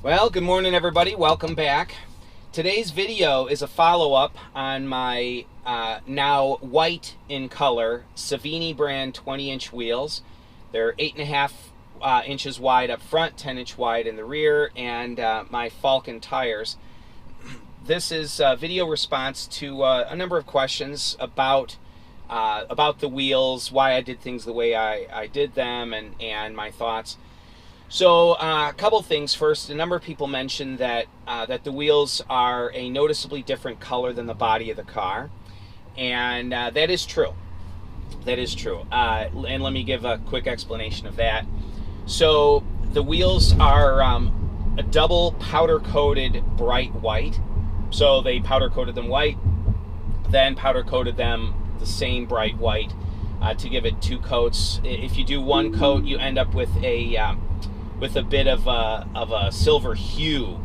Well, good morning everybody. Welcome back. Today's video is a follow-up on my now white in color Savini brand 20-inch wheels. They're 8.5 inches wide up front, 10-inch wide in the rear, and my Falcon tires. This is a video response to a number of questions about the wheels, why I did things the way I did them, and my thoughts. So a couple things. First, a number of people mentioned that the wheels are a noticeably different color than the body of the car, and that is true. That is true. And let me give a quick explanation of that. So the wheels are a double powder coated bright white. So they powder coated them white, then powder coated them the same bright white to give it two coats. If you do one coat, you end up with a bit of a silver hue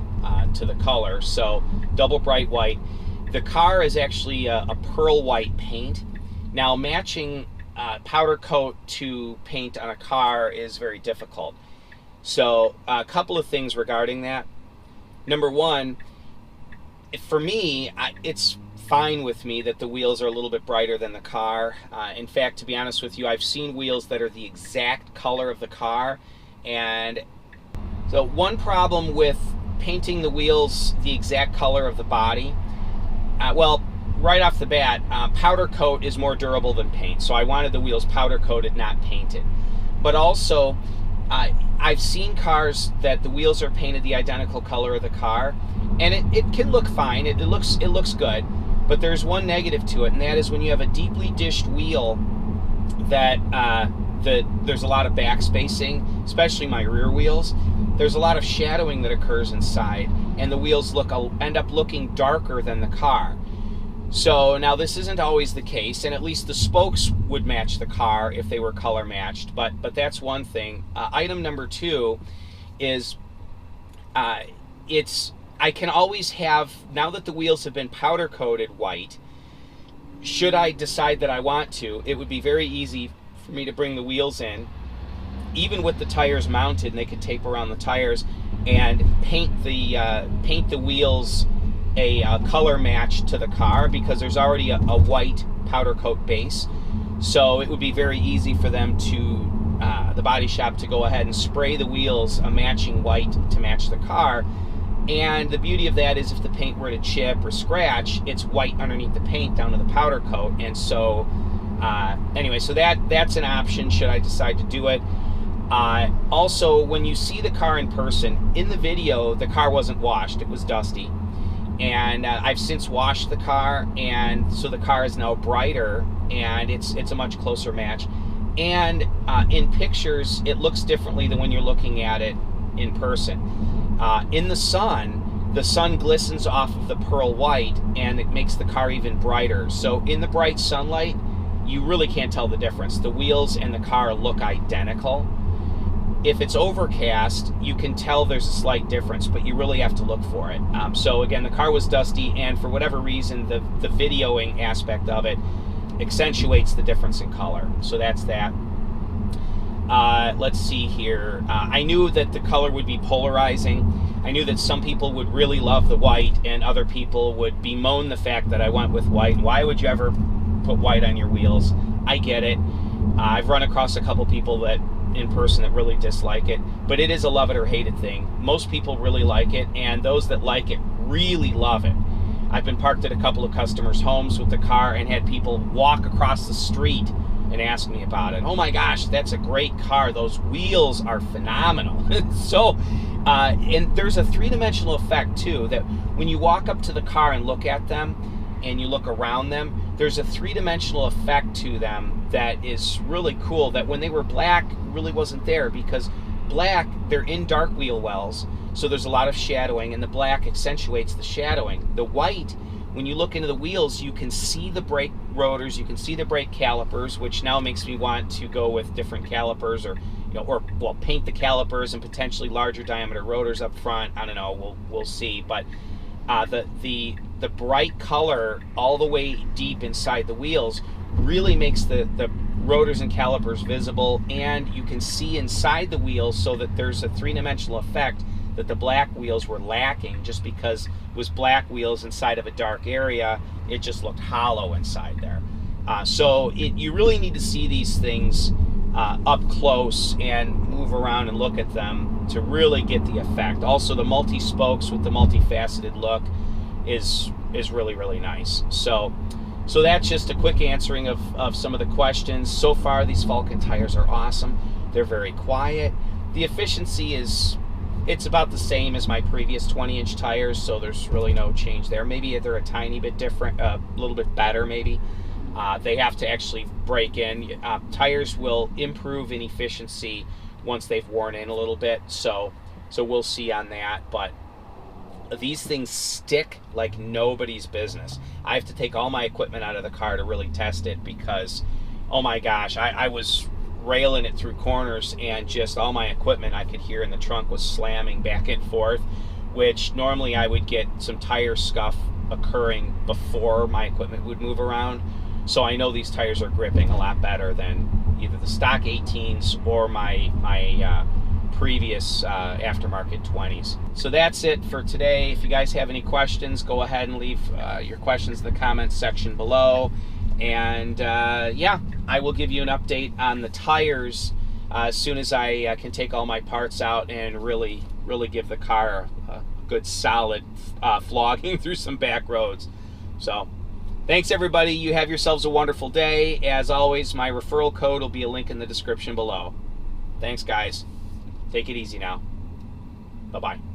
to the color. So double bright white. The car is actually a pearl white paint. Now matching powder coat to paint on a car is very difficult. So a couple of things regarding that. Number one, for me, it's fine with me that the wheels are a little bit brighter than the car. In fact, to be honest with you, I've seen wheels that are the exact color of the car. And so one problem with painting the wheels the exact color of the body, well, right off the bat, powder coat is more durable than paint. So I wanted the wheels powder coated, not painted. But also, I've seen cars that the wheels are painted the identical color of the car, and it can look fine. It looks good. But there's one negative to it, and that is when you have a deeply dished wheel that there's a lot of back spacing, especially my rear wheels. There's a lot of shadowing that occurs inside, and the wheels end up looking darker than the car. So now this isn't always the case, and at least the spokes would match the car if they were color matched, but that's one thing. Item number two is I can always have, now that the wheels have been powder coated white, should I decide that I want to, it would be very easy for me to bring the wheels in, even with the tires mounted, and they could tape around the tires and paint the wheels a color match to the car, because there's already a white powder coat base. So it would be very easy for them to the body shop to go ahead and spray the wheels a matching white to match the car. And the beauty of that is if the paint were to chip or scratch, it's white underneath the paint down to the powder coat. And so anyway, so that's an option should I decide to do it. Also, when you see the car in person, in the video, the car wasn't washed. It was dusty. And I've since washed the car, and so the car is now brighter, and it's a much closer match. And in pictures, it looks differently than when you're looking at it in person. In the sun glistens off of the pearl white, and it makes the car even brighter. So in the bright sunlight, you really can't tell the difference. The wheels and the car look identical. If it's overcast, you can tell there's a slight difference, but you really have to look for it. So again, the car was dusty, and for whatever reason, the videoing aspect of it accentuates the difference in color. So that's that. Let's see here. I knew that the color would be polarizing. I knew that some people would really love the white, and other people would bemoan the fact that I went with white. And why would you ever put white on your wheels? I get it. I've run across a couple people that in person that really dislike it, but it is a love it or hate it thing. Most people really like it, and those that like it really love it. I've been parked at a couple of customers' homes with the car and had people walk across the street and ask me about it. Oh my gosh, that's a great car. Those wheels are phenomenal. So, and there's a three-dimensional effect too, that when you walk up to the car and look at them and you look around them, there's a three-dimensional effect to them that is really cool, that when they were black really wasn't there, because black, they're in dark wheel wells, so there's a lot of shadowing, and the black accentuates the shadowing. The white, when you look into the wheels, you can see the brake rotors, you can see the brake calipers, which now makes me want to go with different calipers, or paint the calipers and potentially larger diameter rotors up front. I don't know, we'll see. But the bright color all the way deep inside the wheels really makes the rotors and calipers visible, and you can see inside the wheels, so that there's a three-dimensional effect that the black wheels were lacking just because it was black wheels inside of a dark area. It just looked hollow inside there. So you really need to see these things up close and move around and look at them to really get the effect. Also, the multi-spokes with the multifaceted look is really, really nice. So that's just a quick answering of some of the questions. So far, these Falken tires are awesome. They're very quiet. The efficiency it's about the same as my previous 20-inch tires, so there's really no change there. Maybe they're a tiny bit different, a little bit better maybe. They have to actually break in. Tires will improve in efficiency once they've worn in a little bit, so we'll see on that. But these things stick like nobody's business. I have to take all my equipment out of the car to really test it because, oh my gosh, I was railing it through corners and just all my equipment I could hear in the trunk was slamming back and forth, which normally I would get some tire scuff occurring before my equipment would move around. So I know these tires are gripping a lot better than either the stock 18s or my previous aftermarket 20s. So that's it for today. If you guys have any questions, go ahead and leave your questions in the comments section below. And yeah, I will give you an update on the tires as soon as I can take all my parts out and really give the car a good solid flogging through some back roads. So thanks everybody. You have yourselves a wonderful day. As always, my referral code will be a link in the description below. Thanks guys. Take it easy now. Bye-bye.